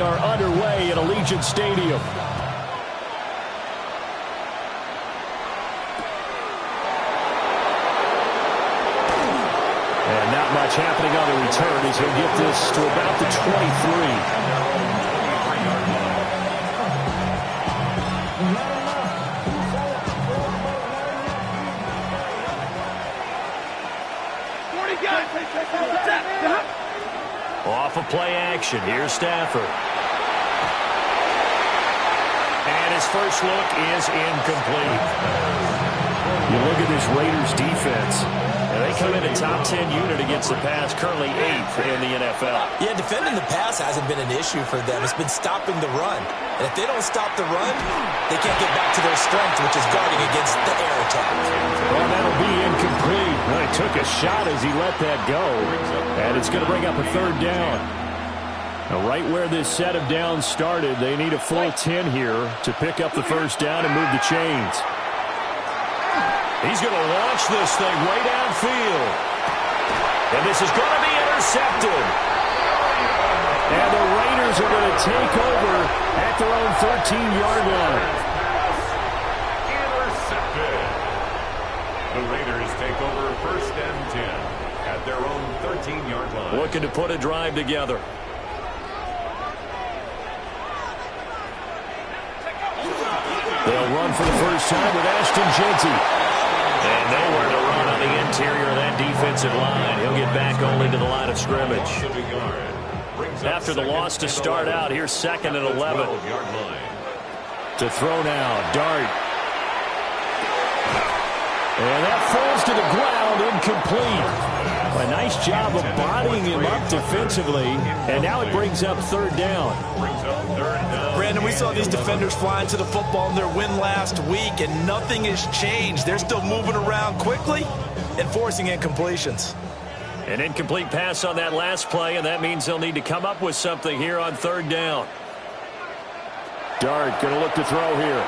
are underway at Allegiant Stadium. And not much happening on the return as he'll get this to about the 23. Off of play action. Here's Stafford. And his first look is incomplete. You look at this Raiders defense. And they come in a top 10 unit against the pass, currently 8th in the NFL. Yeah, defending the pass hasn't been an issue for them. It's been stopping the run. And if they don't stop the run, they can't get back to their strength, which is guarding against the air attack. Well, that'll be incomplete. Well, he took a shot as he let that go. And it's going to bring up a third down. Now, right where this set of downs started, they need a full 10 here to pick up the first down and move the chains. He's going to launch this thing way downfield. And this is going to be intercepted. And the Raiders are going to take over at their own 13-yard line. Intercepted. The Raiders take over 1st and 10 at their own 13-yard line. Looking to put a drive together. They'll run for the first time with Ashton Jeanty. And nowhere to run on the interior of that defensive line. He'll get back only to the line of scrimmage. After the loss to start out, here's 2nd and 11. To throw now, Dart. And that falls to the ground, incomplete. A nice job of bodying him up defensively, and now it brings up 3rd down. Brandon, we saw these defenders flying to the football in their win last week, and nothing has changed. They're still moving around quickly and forcing incompletions. An incomplete pass on that last play, and that means they'll need to come up with something here on 3rd down. Dart going to look to throw here.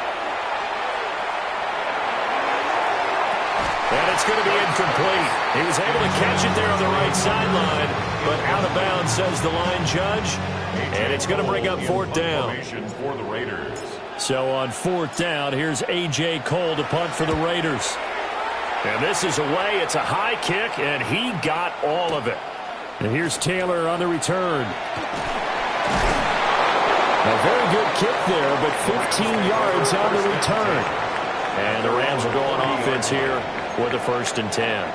And it's going to be incomplete. He was able to catch it there on the right sideline, but out of bounds, says the line judge. And it's going to bring up 4th down. So on 4th down, here's A.J. Cole to punt for the Raiders. And this is away. It's a high kick, and he got all of it. And here's Taylor on the return. A very good kick there, but 15 yards on the return. And the Rams will go on offense here with a 1st and 10.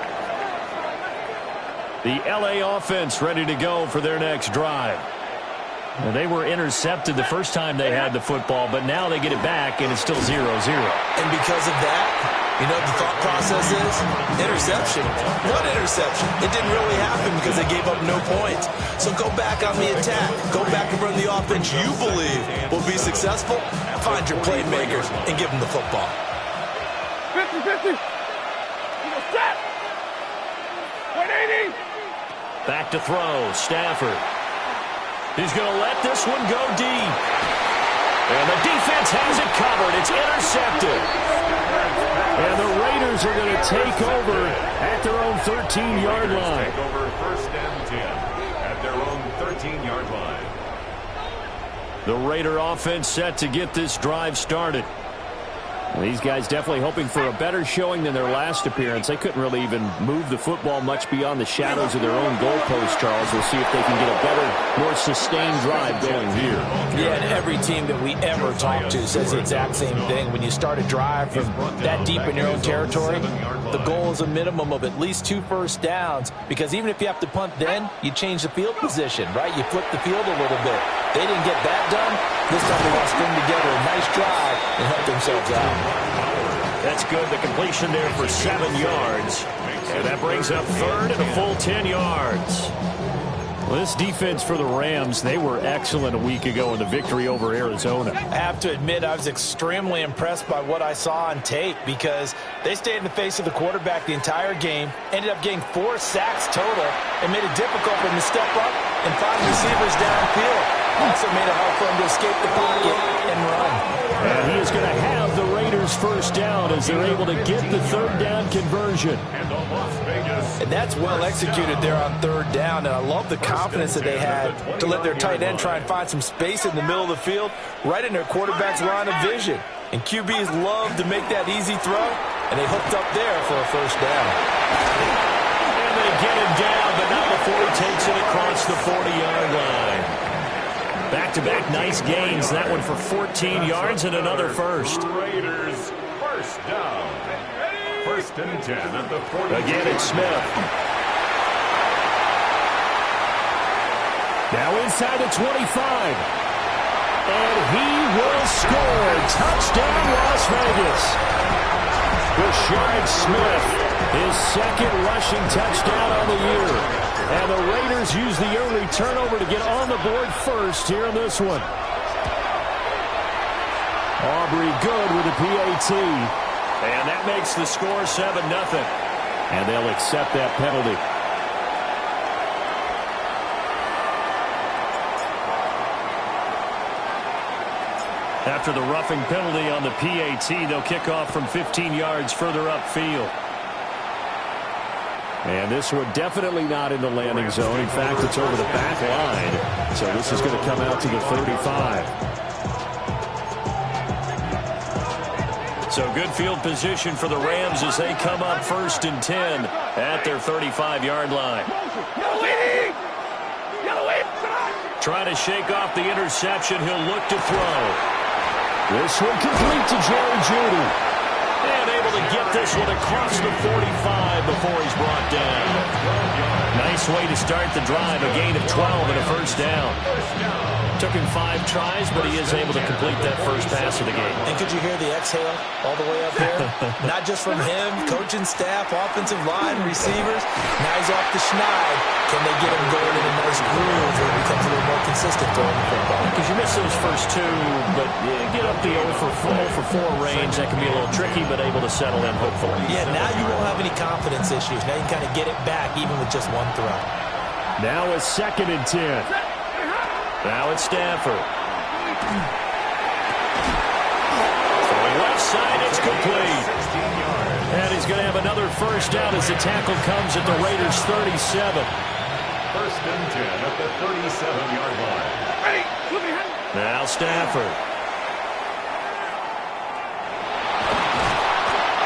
The L.A. offense ready to go for their next drive. And they were intercepted the first time they had the football, but now they get it back, and it's still 0-0. And because of that, you know what the thought process is? Interception. What interception? It didn't really happen because they gave up no points. So go back on the attack. Go back and run the offense you believe will be successful. Find your playmakers and give them the football. 50-50. Set. 180. Back to throw. Stafford. He's going to let this one go deep. And the defense has it covered. It's intercepted. And the Raiders are going to take over at their own 13-yard line. Take over 1st and 10 at their own 13-yard line. The Raider offense set to get this drive started. Well, these guys definitely hoping for a better showing than their last appearance. They couldn't really even move the football much beyond the shadows of their own goalpost, Charles. We'll see if they can get a better, more sustained drive going here. Yeah, and every team that we ever talk to says the exact same thing. When you start a drive from that deep in your own territory, the goal is a minimum of at least 2 first downs, because even if you have to punt then, you change the field position, right? You flip the field a little bit. They didn't get that done. This time they want to string together a nice drive and help themselves out. That's good. The completion there for 7 yards. And that brings up 3rd and a full 10 yards. Well, this defense for the Rams, they were excellent a week ago in the victory over Arizona. I have to admit, I was extremely impressed by what I saw on tape, because they stayed in the face of the quarterback the entire game, ended up getting 4 sacks total, and made it difficult for them to step up and find receivers downfield. Also made it hard for him to escape the pocket and run. And he is going to have the Raiders first down as they're able to get the third down conversion. And that's well executed there on third down. And I love the confidence that they had to let their tight end try and find some space in the middle of the field, right in their quarterback's line of vision. And QBs love to make that easy throw, and they hooked up there for a first down. And they get him down, but not before he takes it across the 40-yard line. Back-to-back nice gains. That one for 14 yards and another first. Raiders first down. First and 10 at the 40. Again, it's Smith. Now inside the 25. And he will score. Touchdown, Las Vegas. Rashard Smith, his second rushing touchdown on the year. And the Raiders use the early turnover to get on the board first here in this one. Aubrey good with the PAT. And that makes the score 7-0. And they'll accept that penalty. After the roughing penalty on the PAT, they'll kick off from 15 yards further upfield. And this one definitely not in the landing zone. In fact, it's over the back line. So this is going to come out to the 35. So good field position for the Rams as they come up first and 10 at their 35-yard line. Trying to shake off the interception. He'll look to throw. This one complete to Jerry Jeudy. And able to get this one across the 45 before he's brought down. Nice way to start the drive. A gain of 12 and a first down. Took him 5 tries, but he is able to complete that first pass of the game. And could you hear the exhale all the way up there? Not just from him, coaching staff, offensive line, receivers. Now he's off the schneid. Can they get him going in a nice groove where he becomes a little more consistent throwing the football? Because you miss those first 2, but you get up the 0 for 4 range. That can be a little tricky, but able to settle in, hopefully. Yeah, now you won't have any confidence issues. Now you can kind of get it back even with just one throw. Now a 2nd and 10. Now it's Stafford. Throwing left side, it's complete. And he's going to have another first down as the tackle comes at the Raiders' 37. First and 10 at the 37-yard line. Now Stafford.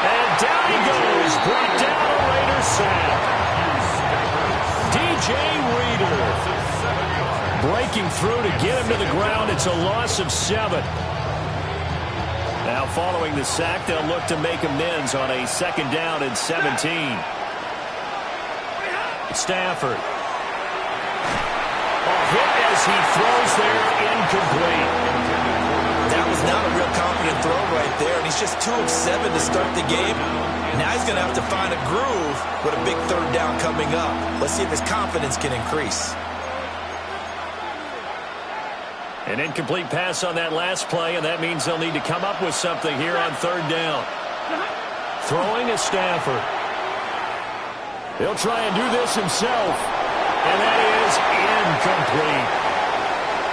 And down he goes. Brought down a Raiders sack. DJ Reader. Breaking through to get him to the ground. It's a loss of 7. Now following the sack, they'll look to make amends on a 2nd down and 17. Stafford. A hit as he throws there, incomplete. That was not a real confident throw right there, and he's just 2 of 7 to start the game. Now he's going to have to find a groove with a big 3rd down coming up. Let's see if his confidence can increase. An incomplete pass on that last play, and that means they'll need to come up with something here on 3rd down. Throwing is Stafford. He'll try and do this himself, and that is incomplete.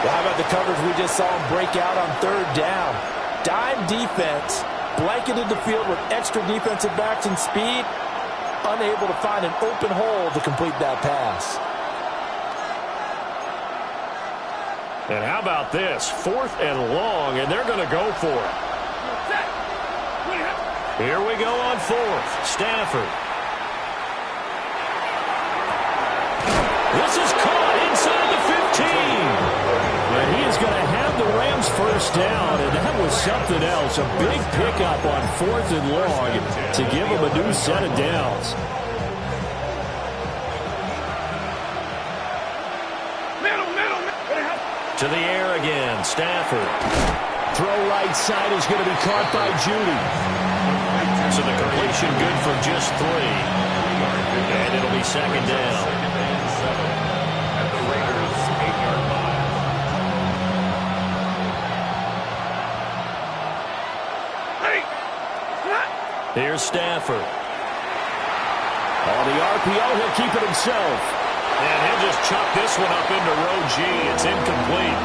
Well, how about the coverage we just saw him break out on 3rd down? Dime defense, blanketed the field with extra defensive backs and speed, unable to find an open hole to complete that pass. And how about this? 4th and long, and they're going to go for it. Here we go on 4th. Stafford. This is caught inside the 15. And he is going to have the Rams first down, and that was something else. A big pickup on 4th and long to give them a new set of downs. To the air again, Stafford. Throw right side is going to be caught by Jeudy. So the completion good for just 3. And it'll be 2nd down. At the Raiders' 8-yard line. Here's Stafford. On the RPO, he'll keep it himself. And he'll just chop this one up into row G. It's incomplete.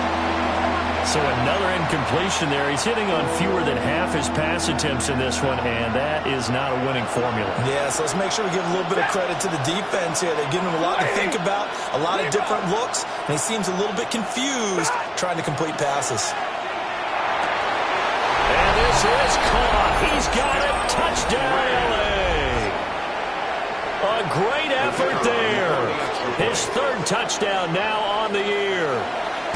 So another incompletion there. He's hitting on fewer than half his pass attempts in this one, and that is not a winning formula. Yeah, so let's make sure we give a little bit of credit to the defense here. They're giving him a lot to think about, a lot of different looks, and he seems a little bit confused trying to complete passes. And this is caught. He's got it. Touchdown, LA. A great effort there. His third touchdown now on the year.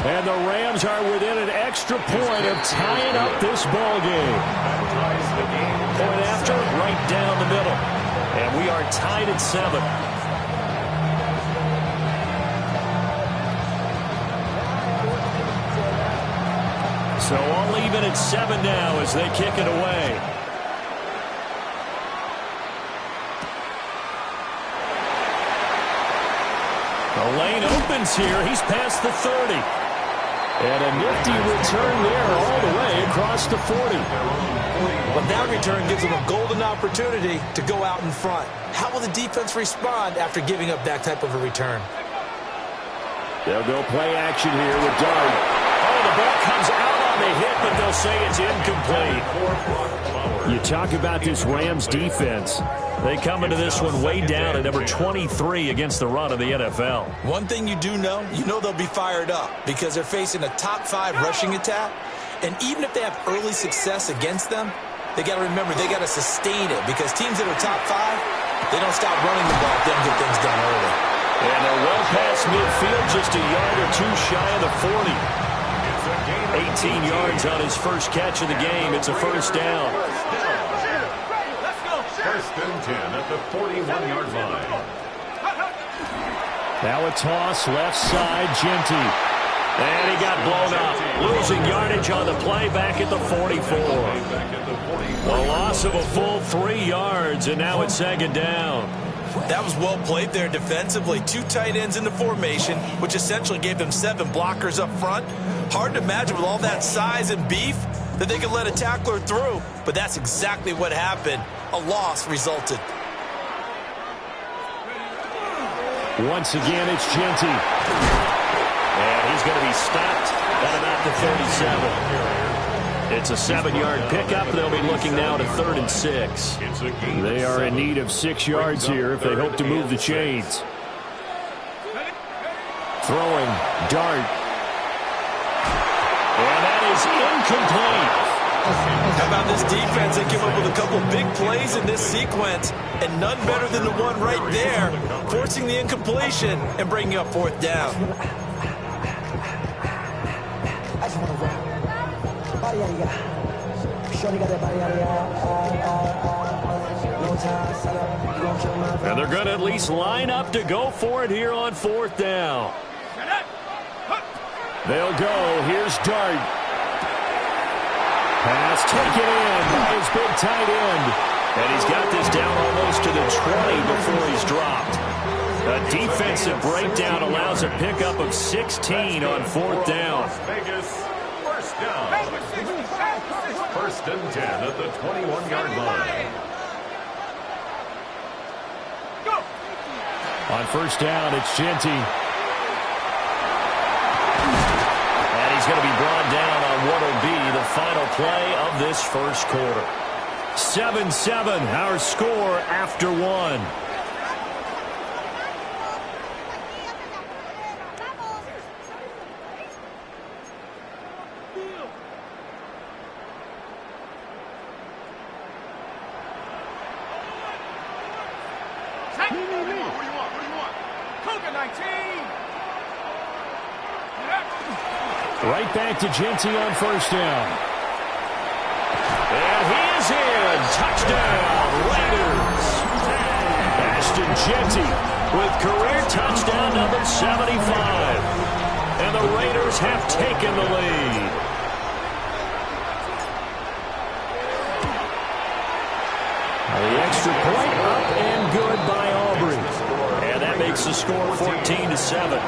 And the Rams are within an extra point of tying up this ball game. Point after, right down the middle. And we are tied at 7. So all even at 7 now as they kick it away. The lane opens here. He's past the 30. And a nifty return there all the way across the 40. But that return gives them a golden opportunity to go out in front. How will the defense respond after giving up that type of a return? They'll go play action here with Dart. Oh, the ball comes out on the hit, but they'll say it's incomplete. You talk about this Rams defense. They come into this one way down at number 23 against the run of the NFL. One thing you do know, they'll be fired up because they're facing a top 5 rushing attack. And even if they have early success against them, they got to remember they got to sustain it because teams that are top 5, they don't stop running the ball if they don't get things done early. And they're well past midfield, just a yard or two shy of the 40. 18 yards on his first catch of the game. It's a first down. First and 10 at the 41-yard line. Now a toss left side, Genty. And he got blown up. Losing yardage on the play back at the 44. A loss of a full 3 yards, and now it's second down. That was well played there defensively. 2 tight ends in the formation, which essentially gave them 7 blockers up front. Hard to imagine with all that size and beef that they could let a tackler through, but that's exactly what happened. A loss resulted. Once again, it's Genty. And he's going to be stopped at about the 37. It's a 7-yard pickup. They'll be looking now to 3rd and 6. They are in need of 6 yards here if they hope to move the chains. Throwing, Dart. And that is incomplete. How about this defense? They came up with a couple of big plays in this sequence, and none better than the one right there, forcing the incompletion and bringing up 4th down. And they're going to at least line up to go for it here on 4th down. They'll go. Here's Dart. Pass taken in by his big tight end. And he's got this down almost to the 20 before he's dropped. A defensive breakdown allows a pickup of 16 on 4th down. Vegas, first down. First and 10 at the 21-yard line. On first down, it's Genty. And he's going to be brought down on what will be the final play of this first quarter. 7-7, our score after 1. Right back to Genty on first down. And he is in. Touchdown, Raiders. Ashton Genty with career touchdown number 75. And the Raiders have taken the lead. The extra point up and good by Aubrey. And that makes the score 14-7.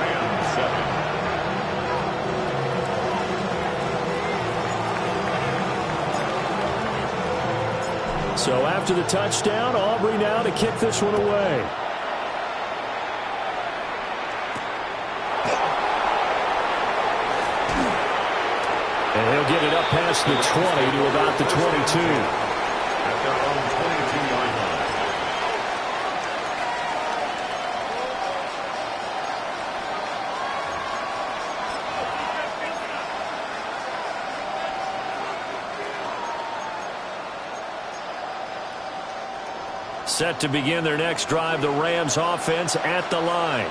So after the touchdown, Aubrey now to kick this one away. he'll get it up past the 20 to about the 22. At their own 22-yard line. Set to begin their next drive, the Rams offense at the line.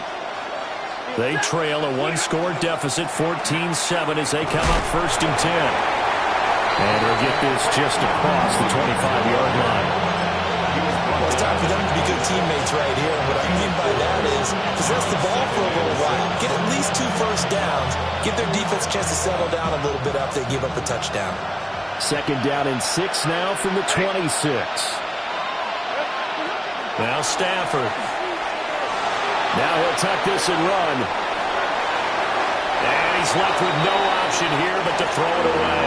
They trail a one-score deficit, 14-7, as they come up 1st and 10. And they'll get this just across the 25-yard line. Well, it's time for them to be good teammates right here. And what I mean by that is possess the ball for a little while. Get at least 2 first downs. Give their defense a chance to settle down a little bit after they give up a touchdown. 2nd down and 6 now from the 26. Now Stafford. Now he'll tuck this and run. And he's left with no option here but to throw it away.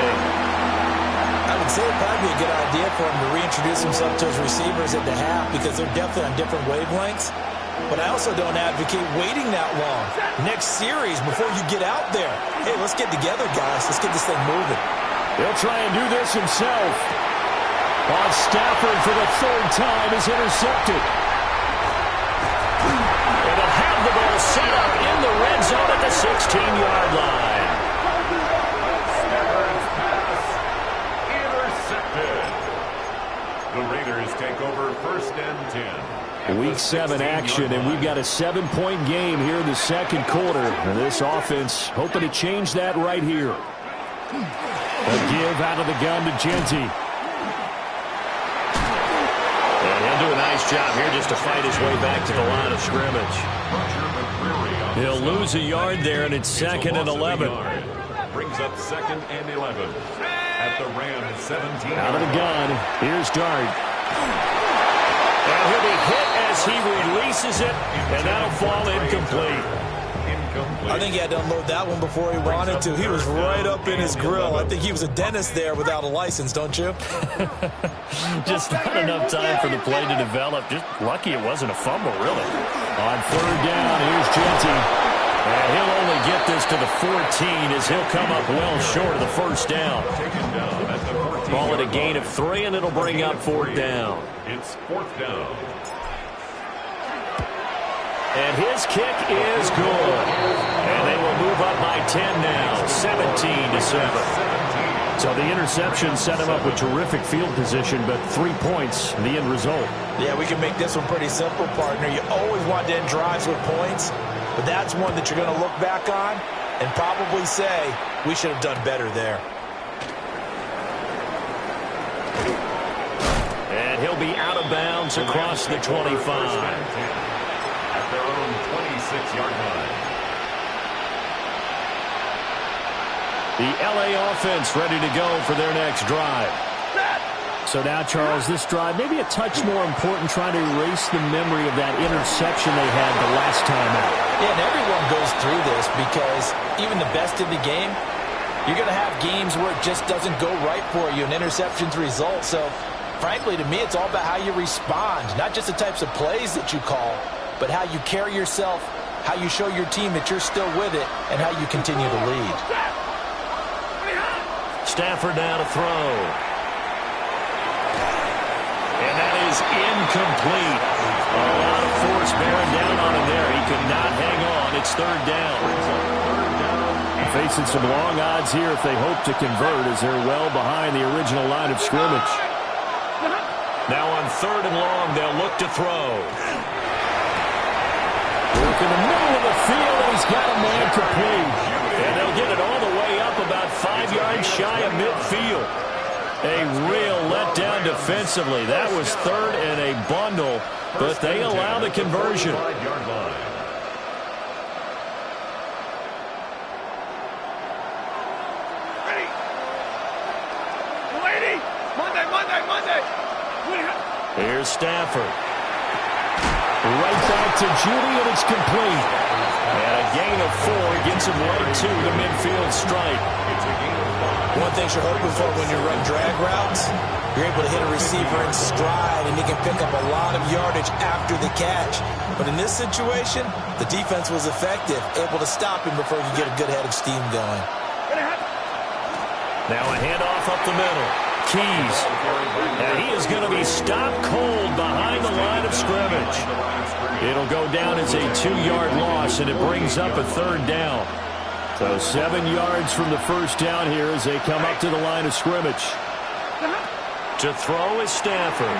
I would say it'd probably be a good idea for him to reintroduce himself to his receivers at the half because they're definitely on different wavelengths. But I also don't advocate waiting that long. Next series, before you get out there, hey, let's get together, guys. Let's get this thing moving. He'll try and do this himself. On Stafford for the 3rd time is intercepted. And they'll have the ball set up in the red zone at the 16-yard line. Stafford's pass intercepted. The Raiders take over 1st and 10. Week 7 action, and we've got a 7-point game here in the 2nd quarter. And this offense hoping to change that right here. A give out of the gun to Genty. And he'll do a nice job here just to fight his way back to the line of scrimmage. He'll lose a yard there, and it's 2nd and 11. Brings up 2nd and 11 at the Rams 17. Out of the gun. Here's Dart. And he'll be hit as he releases it, and that'll fall incomplete. I think he had to unload that one before he wanted to. He was right up in his grill. I think he was a dentist there without a license, don't you? Just not enough time for the play to develop. Just lucky it wasn't a fumble, really. On 3rd down, here's Genty. And he'll only get this to the 14 as he'll come up well short of the 1st down. Call it a gain of 3, and it'll bring up 4th down. It's 4th down. And his kick is good. And they will move up by 10 now, 17-7. So the interception set him up with terrific field position, but 3 points, the end result. Yeah, we can make this one pretty simple, partner. You always want to end drives with points, but that's one that you're going to look back on and probably say, we should have done better there. And he'll be out of bounds across the 25. At their own 26-yard line. The L.A. offense ready to go for their next drive. So now, Charles, this drive maybe a touch more important, trying to erase the memory of that interception they had the last time out. Yeah, and everyone goes through this because even the best in the game, you're going to have games where it just doesn't go right for you, and interceptions result. So, frankly, to me, it's all about how you respond, not just the types of plays that you call, but how you carry yourself, how you show your team that you're still with it, and how you continue to lead. Stafford now to throw. And that is incomplete. A lot of force bearing down on him there. He could not hang on. It's 3rd down. Facing some long odds here if they hope to convert, as they're well behind the original line of scrimmage. Now on 3rd and long, they'll look to throw. Work in the middle of the field, and he's got a man complete. And they'll get it all the way up about 5 yards shy of midfield. A real letdown defensively. That was 3rd and a bundle, but they allow the conversion. Here's Stafford. Right back to Judy, and it's complete. And a gain of 4 gets him right to the midfield stripe. One thing you're hoping for when you run drag routes, you're able to hit a receiver in stride, and he can pick up a lot of yardage after the catch. But in this situation, the defense was effective, able to stop him before he could get a good head of steam going. Now a handoff up the middle. Keys. And he is going to be stopped cold behind the line of scrimmage. It'll go down as a 2-yard loss, and it brings up a third down. So 7 yards from the first down here as they come up to the line of scrimmage. To throw is Stafford.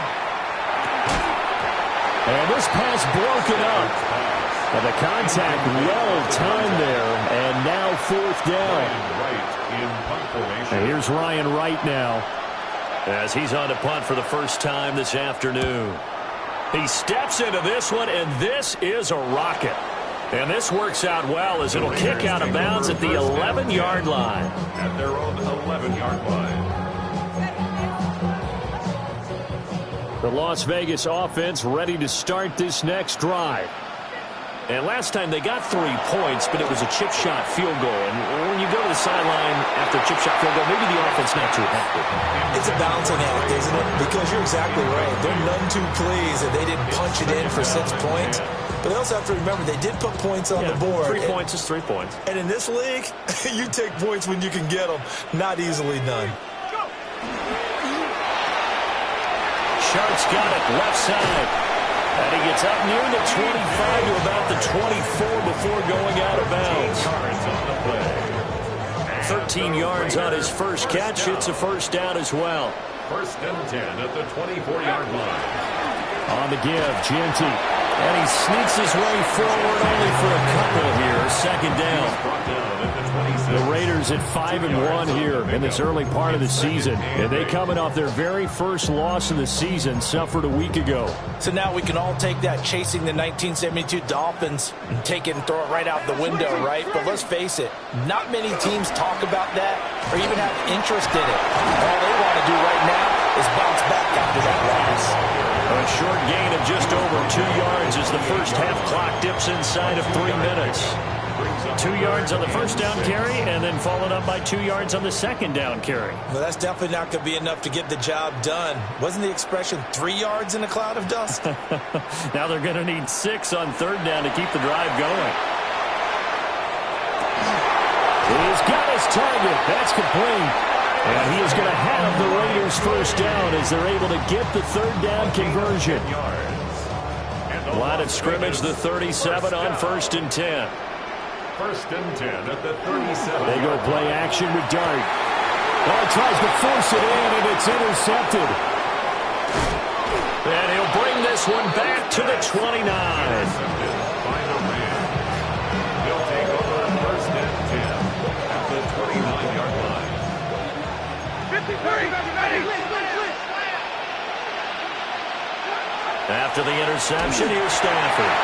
And this pass broken up. And the contact well timed there, and now fourth down. And here's Ryan Wright now as he's on to punt for the first time this afternoon. He steps into this one, and this is a rocket. And this works out well as it'll kick out of bounds at the 11-yard line. At their own 11-yard line. The Las Vegas offense ready to start this next drive. And last time they got 3 points, but it was a chip shot field goal. And when you go to the sideline after a chip shot field goal, maybe the offense not too happy. It's a balancing act, isn't it? Because you're exactly right. They're none too pleased that they didn't punch it in for 6 points. But they also have to remember they did put points on the board. 3 points is 3 points. And in this league, you take points when you can get them. Not easily done. Sharp's got it left side. And he gets up near the 25 to about the 24 before going out of bounds. 13 yards on his first catch. It's a first down as well. First and 10 at the 24-yard line. On the give, Genty. And he sneaks his way forward only for a couple here. Second down. The Raiders at 5-1 here in this early part of the season. And they coming off their very first loss of the season, suffered a week ago. So now we can all take that chasing the 1972 Dolphins and take it and throw it right out the window, right? But let's face it, not many teams talk about that or even have interest in it. All they want to do right now is bounce back after that loss. A short gain of just over 2 yards as the first half clock dips inside of 3 minutes. 2 yards on the first down carry and then followed up by 2 yards on the second down carry. Well, that's definitely not going to be enough to get the job done. Wasn't the expression 3 yards in a cloud of dust? Now they're going to need 6 on third down to keep the drive going. He's got his target. That's complete. And he is going to have the Raiders first down as they're able to get the third down conversion. Line of scrimmage, the 37 on first and 10. First and 10 at the 37. They go play action with Dart. Oh, he tries to force it in, and it's intercepted. And he'll bring this one back to the 29. By the Rams. He'll take over first and 10 at the 29-yard line. 50-30. After the interception, here's Stafford.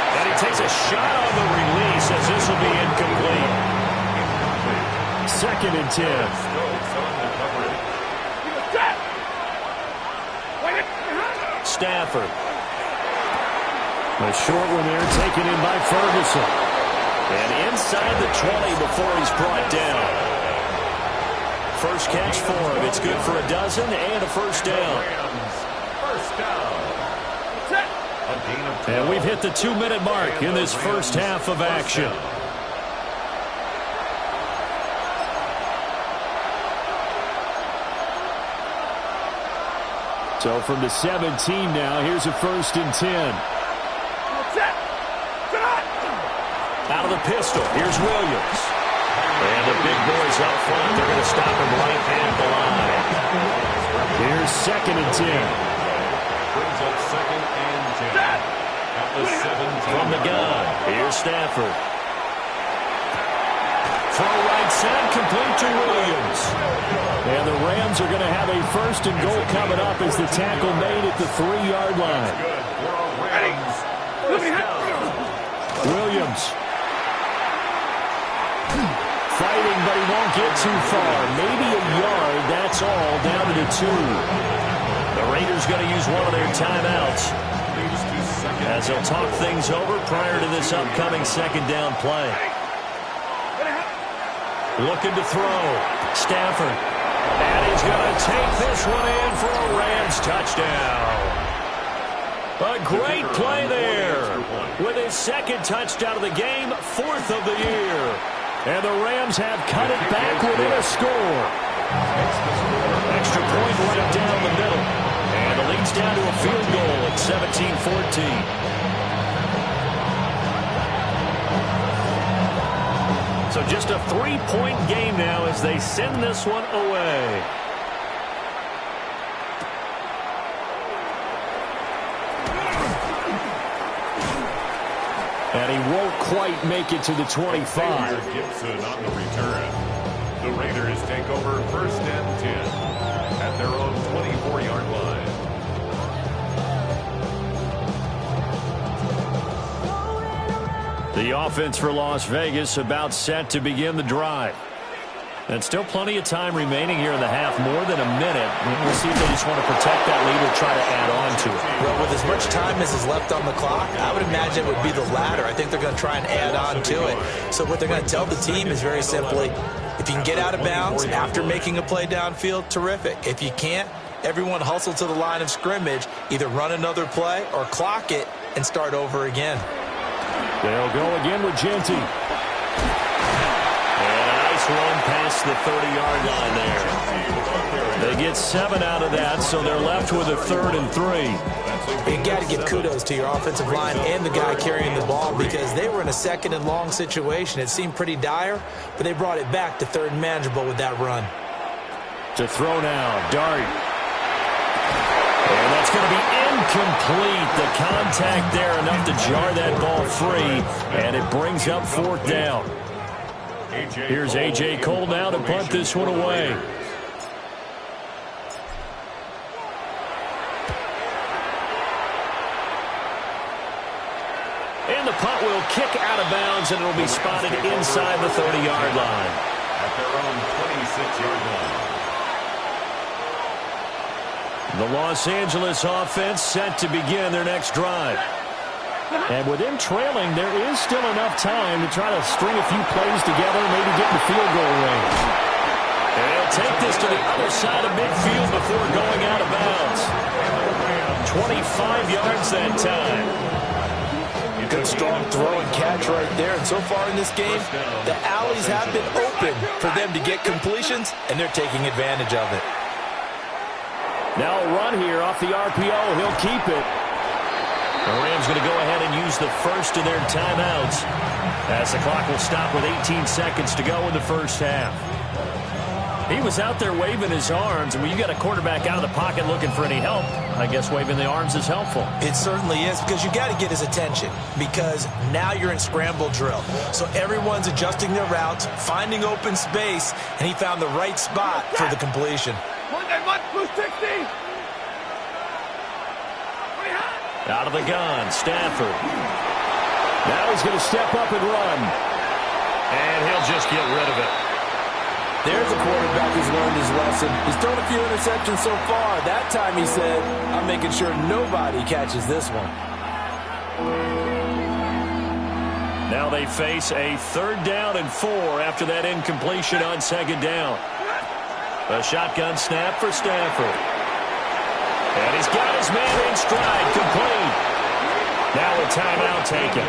And he takes a shot on the release as this will be incomplete. Second and 10. Stafford. A short one there taken in by Ferguson. And inside the 20 before he's brought down. First catch for him. It's good for a dozen and a first down. First down. And we've hit the 2-minute mark in this first half of action. So from the 17 now, here's a first and 10. Out of the pistol, here's Williams. And the big boys up front, they're going to stop him right at the line. Here's second and 10. Brings up second and 10 at the 17. From the gun, here's Stafford. Throw right side, complete to Williams. And the Rams are going to have a first and goal coming up as the tackle made at the 3-yard line. Williams. Fighting, but he won't get too far. Maybe a yard, that's all, down to the 2. The Raiders going to use one of their timeouts as they'll talk things over prior to this upcoming second down play. Looking to throw. Stafford. And he's going to take this one in for a Rams touchdown. A great play there. With his second touchdown of the game, 4th of the year. And the Rams have cut it back within a score. Extra point right down the middle. And the lead's down to a field goal at 17-14. So just a 3-point game now as they send this one away. And he won't quite make it to the 25. Gibson on the return. The Raiders take over first and 10 at their own 24-yard line. The offense for Las Vegas about set to begin the drive. And still plenty of time remaining here in the half, more than a minute. We'll see if they just want to protect that lead or try to add on to it. Well, with as much time as is left on the clock, I would imagine it would be the latter. I think they're going to try and add on to it. So what they're going to tell the team is very simply, if you can get out of bounds after making a play downfield, terrific. If you can't, everyone hustle to the line of scrimmage, either run another play or clock it and start over again. They'll go again with Genty. Run past the 30-yard line there. They get 7 out of that, so they're left with a 3rd and 3. You got to give kudos to your offensive line and the guy carrying the ball because they were in a 2nd and long situation. It seemed pretty dire, but they brought it back to 3rd and manageable with that run. To throw now, Dart. And that's going to be incomplete. The contact there enough to jar that ball free, and it brings up 4th down. Here's A.J. Cole now to punt this one away. And the punt will kick out of bounds, and it will be spotted inside the 30-yard line. At their own 26-yard line. The Los Angeles offense set to begin their next drive. And with them trailing, there is still enough time to try to string a few plays together, maybe get in the field goal range. And they'll take this to the other side of midfield before going out of bounds. 25 yards that time. Good strong throw and catch right there. And so far in this game, the alleys have been open for them to get completions, and they're taking advantage of it. Now a run here off the RPO. He'll keep it. The Rams going to go ahead and use the first of their timeouts as the clock will stop with 18 seconds to go in the first half. He was out there waving his arms, and when you got a quarterback out of the pocket looking for any help, I guess waving the arms is helpful. It certainly is, because you got to get his attention, because now you're in scramble drill. So everyone's adjusting their routes, finding open space, and he found the right spot for the completion. Out of the gun, Stafford. Now he's going to step up and run. And he'll just get rid of it. There's a quarterback who's learned his lesson. He's thrown a few interceptions so far. That time he said, I'm making sure nobody catches this one. Now they face a 3rd down and 4 after that incompletion on 2nd down. A shotgun snap for Stafford. And he's got his man in stride, complete. Now a timeout taken.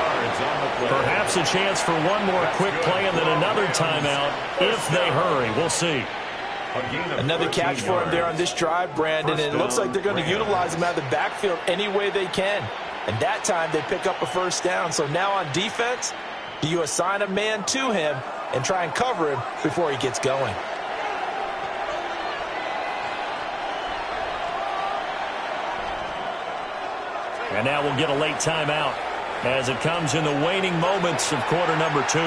Perhaps a chance for one more quick play and then another timeout if they hurry. We'll see. Another catch for him there on this drive, Brandon, and it looks like they're going to utilize him out of the backfield any way they can. And that time they pick up a 1st down. So now on defense, do you assign a man to him and try and cover him before he gets going? And now we'll get a late timeout as it comes in the waning moments of quarter number 2.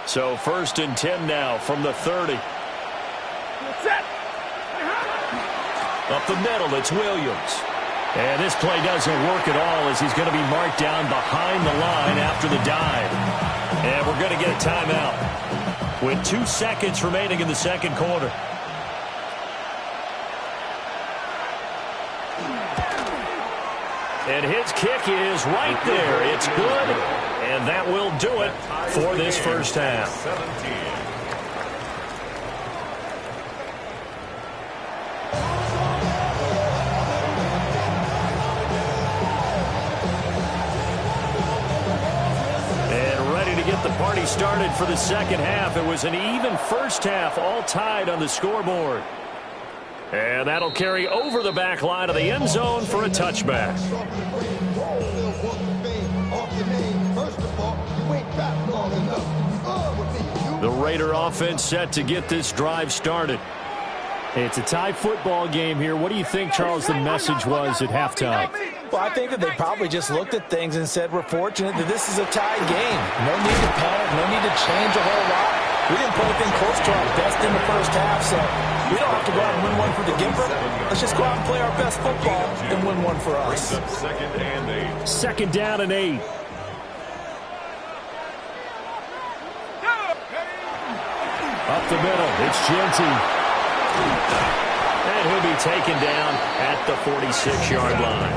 So 1st and 10 now from the 30. Up the middle, it's Williams. And this play doesn't work at all as he's going to be marked down behind the line after the dive. And we're going to get a timeout with 2 seconds remaining in the 2nd quarter. And his kick is right there. It's good, and that will do it for this first half. 17. we started for the second half. It was an even first half, all tied on the scoreboard. And that'll carry over the back line of the end zone for a touchback. The Raider offense set to get this drive started. It's a tie football game here. What do you think, Charles, the message was at halftime? Well, I think that they probably just looked at things and said, we're fortunate that this is a tie game. No need to panic, no need to change a whole lot. We didn't put anything close to our best in the first half, so we don't have to go out and win one for the giver. Let's just go out and play our best football and win one for us. Second down and 8. Up the middle, it's Genty. And he'll be taken down at the 46-yard line.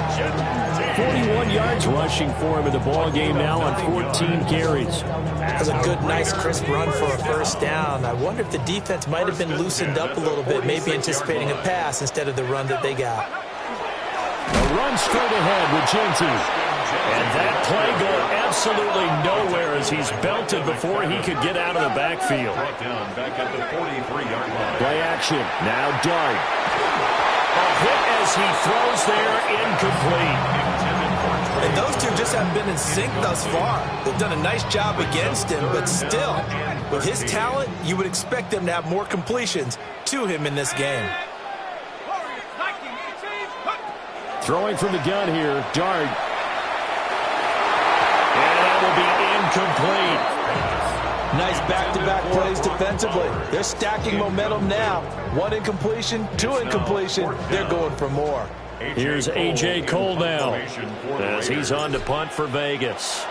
41 yards rushing for him in the ball game now on 14 carries. That was a good, nice, crisp run for a first down. I wonder if the defense might have been loosened up a little bit, maybe anticipating a pass instead of the run that they got. A run straight ahead with Genty. And that play going absolutely nowhere as he's belted before he could get out of the backfield. Back at the 43-yard line. Play action. Now Dart. A hit as he throws there, incomplete. And those two just haven't been in sync thus far. They've done a nice job against him, but still, with his talent, you would expect them to have more completions to him in this game. Throwing from the gun here, Dart. And that will be incomplete. Nice back-to-back plays defensively. They're stacking momentum now. One incompletion, two incompletion. They're going for more. Here's A.J. Cole now as he's on to punt for Vegas.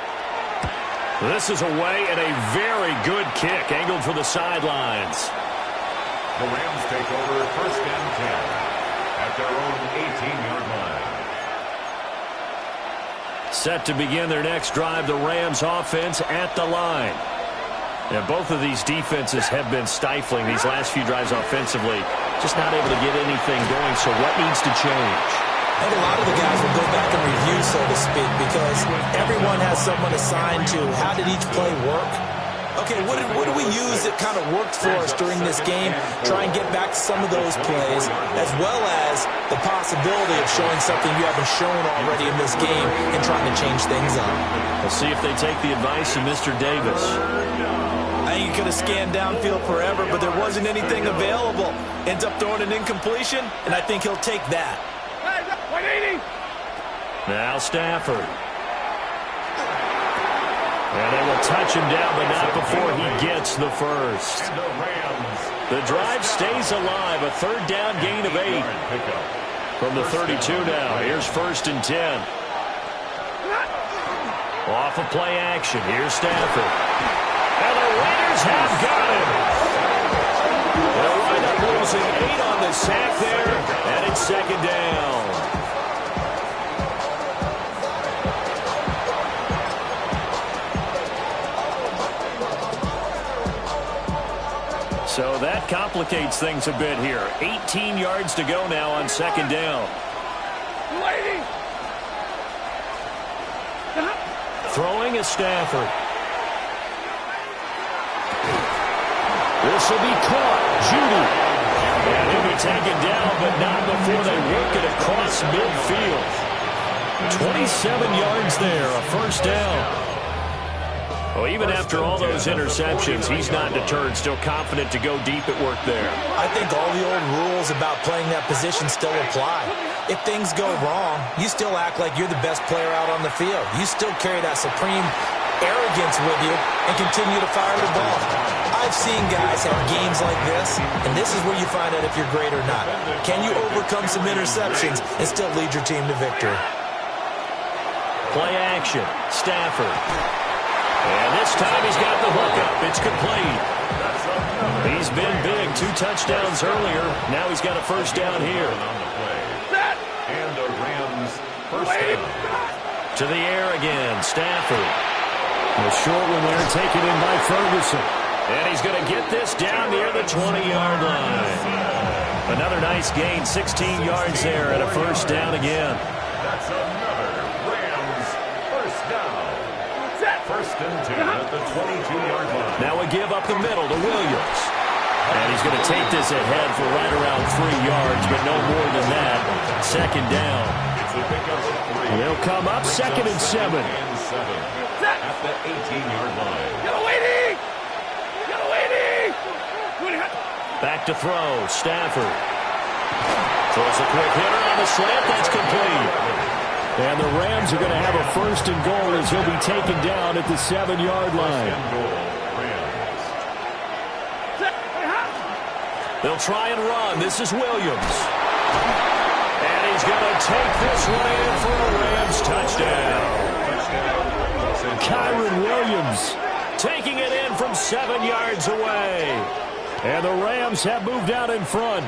This is away and a very good kick angled for the sidelines. The Rams take over first and 10 at their own 18-yard line. Set to begin their next drive, the Rams offense at the line. And both of these defenses have been stifling these last few drives offensively. Just not able to get anything going, so what needs to change? I think a lot of the guys will go back and review, so to speak, because everyone has someone assigned to how did each play work. Okay, what do we use that kind of worked for us during this game? Try and get back to some of those plays, as well as the possibility of showing something you haven't shown already in this game and trying to change things up. We'll see if they take the advice of Mr. Davis. I think he could have scanned downfield forever, but there wasn't anything available. Ends up throwing an incompletion, and I think he'll take that. 180. Now Stafford. And they will touch him down, but not before he gets the first. The drive stays alive. A third down gain of 8. From the 32 now. Here's first and 10. Off of play action. Here's Stafford. And the Raiders have got him. They'll wind up losing 8 on the sack there. And it's second down. So that complicates things a bit here. 18 yards to go now on second down. Throwing is Stafford. This will be caught. Judy. And he'll be taken down, but not before they work it across midfield. 27 yards there, a first down. Well, even after all those interceptions, he's not deterred, still confident to go deep at work there. I think all the old rules about playing that position still apply. If things go wrong, you still act like you're the best player out on the field. You still carry that supreme arrogance with you and continue to fire the ball. I've seen guys have games like this, and this is where you find out if you're great or not. Can you overcome some interceptions and still lead your team to victory? Play action. Stafford. And this time he's got the hookup. It's complete. He's been big. 2 touchdowns earlier. Now he's got a first down here. And the Rams first down. To the air again. Stafford. The short one there taken in by Ferguson. And he's going to get this down near the 20-yard line. Another nice gain. 16 yards there and a first down again. That's another Rams first down. First and 10 at the 22-yard line. Now a give up the middle to Williams. And he's going to take this ahead for right around 3 yards, but no more than that. Second down. It's a pickup of 3. They'll come up second and 7. And 7 at the 18-yard line. Back to throw. Stafford throws a quick hitter on the slant. That's complete. And the Rams are going to have a first and goal as he'll be taken down at the 7-yard line. They'll try and run. This is Williams. And he's going to take this one in for a Rams touchdown. Kyron Williams taking it in from 7 yards away. And the Rams have moved out in front.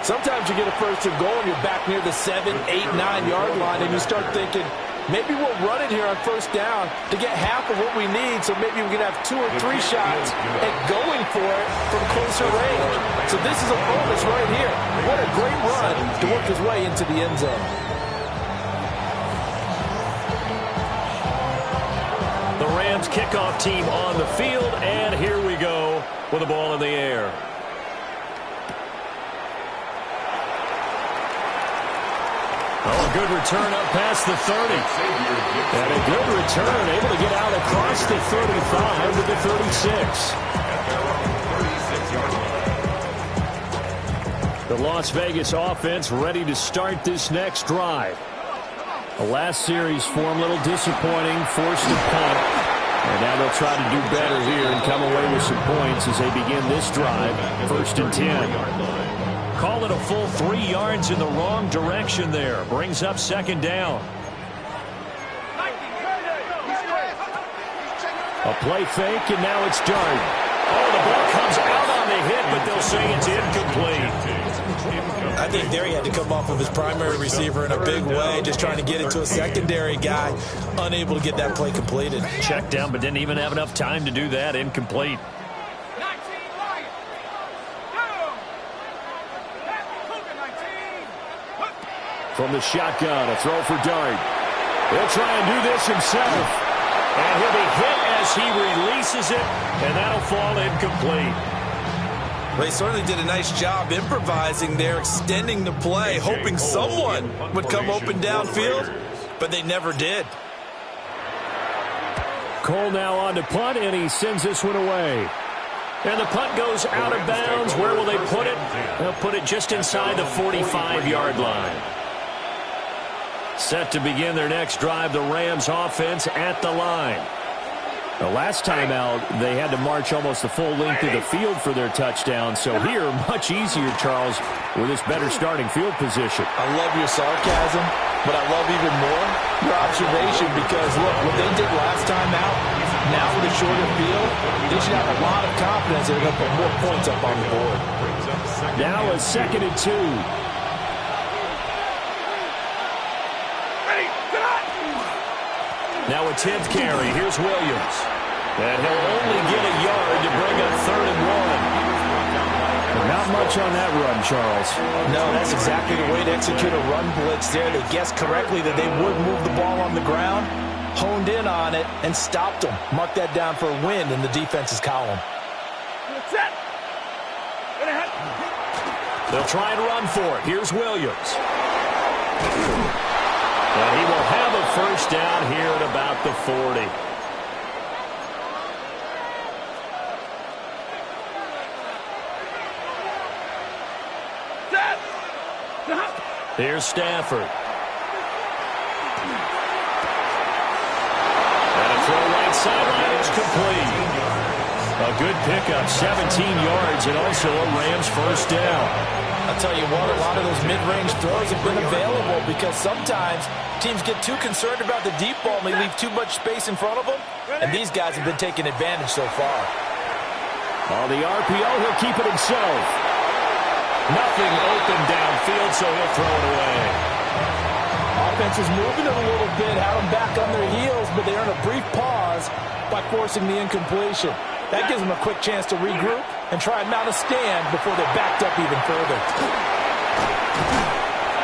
Sometimes you get a first and goal and you're back near the 7, 8, 9-yard line, and you start thinking, maybe we'll run it here on first down to get half of what we need, so maybe we can have 2 or 3 shots at going for it from closer range. So this is a bonus right here. What a great run to work his way into the end zone. The Rams kickoff team on the field, and here we go with the ball in the air. Oh, a good return up past the 30. And a good return, able to get out across the 35 to the 36. The Las Vegas offense ready to start this next drive. The last series form a little disappointing, forced a punt. And now they'll try to do better here and come away with some points as they begin this drive. First and 10. Call it a full 3 yards in the wrong direction there. Brings up second down. A play fake, and now it's Dart. Oh, the ball comes out on the hit, but they'll say it's incomplete. I think there he had to come off of his primary receiver in a big way, just trying to get into a secondary guy, unable to get that play completed. Checked down, but didn't even have enough time to do that. Incomplete. From the shotgun, a throw for Dart. He'll try and do this himself. And he'll be hit as he releases it, and that'll fall incomplete. Well, he certainly did a nice job improvising there, extending the play, hoping someone would come open downfield, but they never did. Cole now on to punt, and he sends this one away. And the punt goes out of bounds. Where will they put it? They'll put it just inside the 45-yard line. Set to begin their next drive, the Rams offense at the line. The last time out, they had to march almost the full length of the field for their touchdown. So here, much easier, Charles, with this better starting field position. I love your sarcasm, but I love even more your observation because, look, what they did last time out, now with a shorter field, they should have a lot of confidence they're going to put more points up on the board. Now a 2nd and 2. Now a 10th carry. Here's Williams. And he'll only get a yard to bring up 3rd and 1. Not much on that run, Charles. No, that's exactly the way to execute a run blitz there. They guessed correctly that they would move the ball on the ground, honed in on it, and stopped them. Mark that down for a win in the defense's column. They'll try and run for it. Here's Williams. And he will have a first down here at about the 40. Here's Stafford. And a throw right sideline is complete. A good pickup, 17 yards, and also a Rams first down. I'll tell you what, a lot of those mid-range throws have been available because sometimes teams get too concerned about the deep ball and they leave too much space in front of them, and these guys have been taking advantage so far. On the RPO, he'll keep it himself. Nothing open downfield, so he'll throw it away. Offense is moving it a little bit, had them back on their heels, but they earn a brief pause by forcing the incompletion. That gives them a quick chance to regroup and try and mount a stand before they're backed up even further.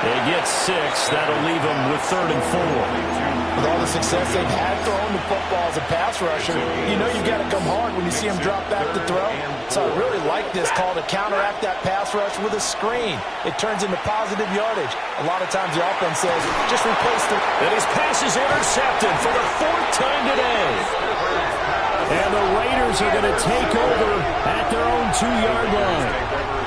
They get 6. That'll leave them with 3rd and 4. With all the success they've had throwing the football as a pass rusher, you know you've got to come hard when you see him drop back to throw. So I really like this call to counteract that pass rush with a screen. It turns into positive yardage. A lot of times the offense says, just replace the... And his pass is intercepted for the 4th time today. And the Raiders are going to take over at their own 2-yard line.